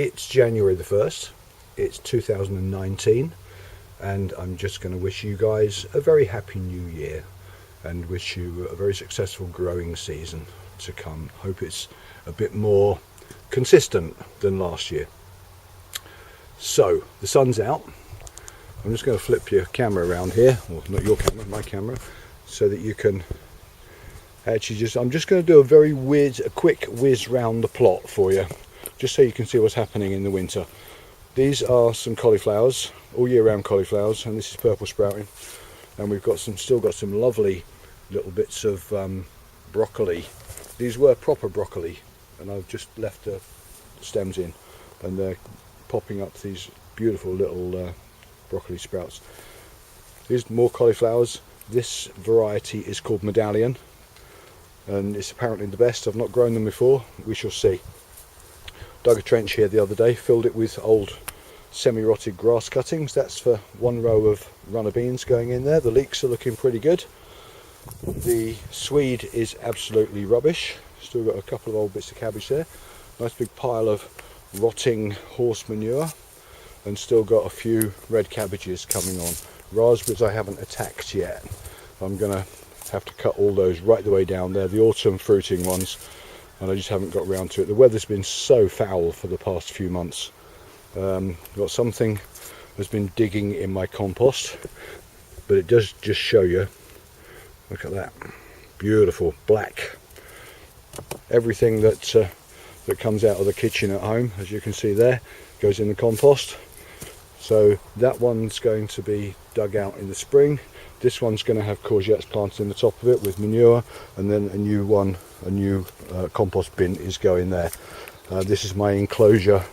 It's January the 1st, it's 2019, and I'm just going to wish you guys a very happy new year and wish you a very successful growing season to come. Hope it's a bit more consistent than last year. So the sun's out. I'm just going to flip your camera around here, or not your camera, my camera, so that you can actually I'm just going to do a quick whiz round the plot for you, just so you can see what's happening in the winter. These are some cauliflowers, all year round cauliflowers, and this is purple sprouting. And we've got still got some lovely little bits of broccoli. These were proper broccoli, and I've just left the stems in, and they're popping up these beautiful little broccoli sprouts. Here's more cauliflowers. This variety is called Medallion, and it's apparently the best. I've not grown them before, we shall see. Dug a trench here the other day, filled it with old semi-rotted grass cuttings. That's for one row of runner beans going in there. The leeks are looking pretty good. The swede is absolutely rubbish. Still got a couple of old bits of cabbage there. Nice big pile of rotting horse manure, and still got a few red cabbages coming on. Raspberries I haven't attacked yet. I'm going to have to cut all those right the way down there, the autumn fruiting ones, and I just haven't got round to it. The weather's been so foul for the past few months. Got something has been digging in my compost, but it does just show you. Look at that, beautiful black. Everything that comes out of the kitchen at home, as you can see there, goes in the compost. So that one's going to be dug out in the spring. This one's going to have courgettes planted in the top of it with manure, and then a new compost bin is going there. This is my enclosure,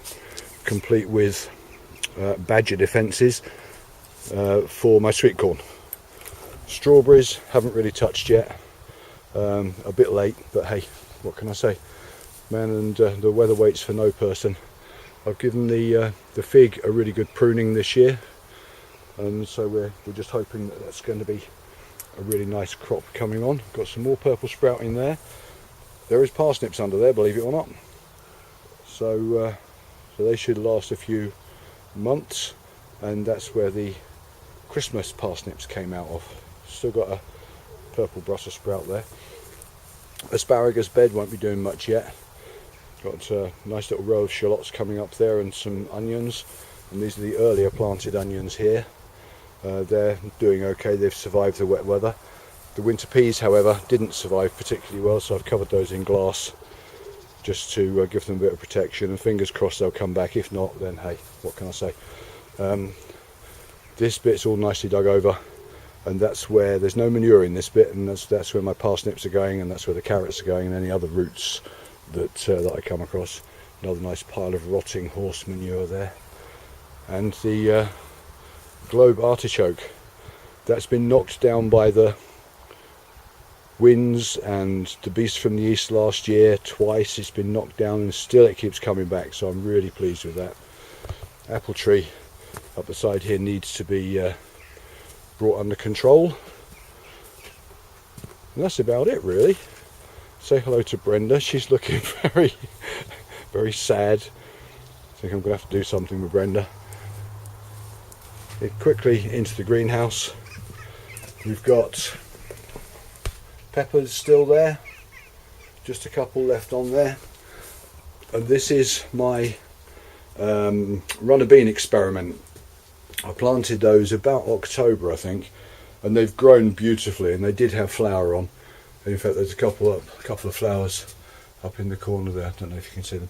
complete with badger defences for my sweet corn. Strawberries haven't really touched yet, a bit late, but hey, what can I say? Man, and the weather waits for no person. I've given the fig a really good pruning this year, and so we're just hoping that that's going to be a really nice crop coming on. Got some more purple sprouting there. There is parsnips under there, believe it or not. So they should last a few months, and that's where the Christmas parsnips came out of. Still got a purple Brussels sprout there. Asparagus bed won't be doing much yet. Got a nice little row of shallots coming up there, and some onions, and these are the earlier planted onions here. They're doing okay, they've survived the wet weather. The winter peas, however, didn't survive particularly well, so I've covered those in glass just to give them a bit of protection, and fingers crossed they'll come back. If not, then hey, what can I say? This bit's all nicely dug over, and that's where there's no manure in this bit, and that's where my parsnips are going, and that's where the carrots are going, and any other roots that I come across. Another nice pile of rotting horse manure there, and the globe artichoke that's been knocked down by the winds and the beast from the east last year. Twice it's been knocked down, and still it keeps coming back, so I'm really pleased with that. Apple tree up the side here needs to be brought under control, and that's about it really. Say hello to Brenda. She's looking very sad. I think I'm going to have to do something with Brenda. Quickly into the greenhouse. We've got peppers still there, just a couple left on there, and this is my runner bean experiment. I planted those about October, I think, and they've grown beautifully, and they did have flower on. In fact, there's a couple of flowers up in the corner there. I don't know if you can see them.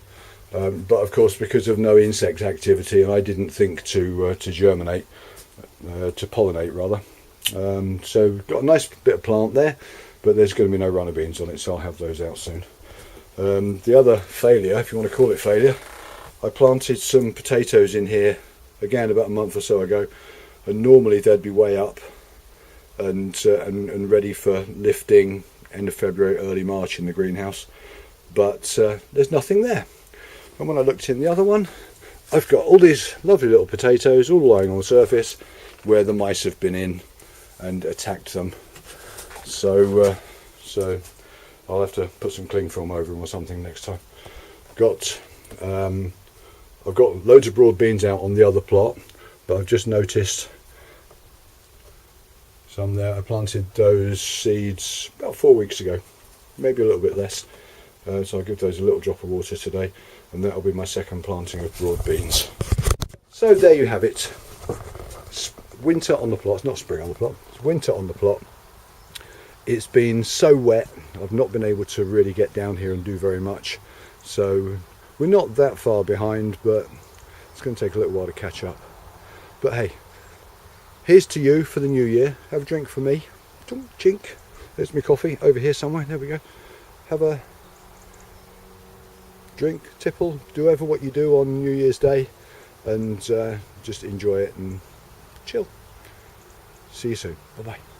But of course, because of no insect activity, I didn't think to germinate, to pollinate rather. So got a nice bit of plant there, but there's going to be no runner beans on it, so I'll have those out soon. The other failure, if you want to call it failure, I planted some potatoes in here again about a month or so ago, and normally they'd be way up and ready for lifting end of February, early March in the greenhouse, but there's nothing there. And when I looked in the other one, I've got all these lovely little potatoes all lying on the surface where the mice have been in and attacked them. So I'll have to put some cling film over them or something next time. Got a I've got loads of broad beans out on the other plot, but I've just noticed some there. I planted those seeds about 4 weeks ago, maybe a little bit less. So I'll give those a little drop of water today, and that'll be my second planting of broad beans. So there you have it. Winter on the plot. It's not spring on the plot. It's winter on the plot. It's been so wet. I've not been able to really get down here and do very much. So we're not that far behind, but it's going to take a little while to catch up. But hey, here's to you for the new year. Have a drink for me. Chink. There's my coffee over here somewhere. There we go. Have a drink, tipple, do whatever what you do on New Year's Day, and just enjoy it and chill. See you soon. Bye bye.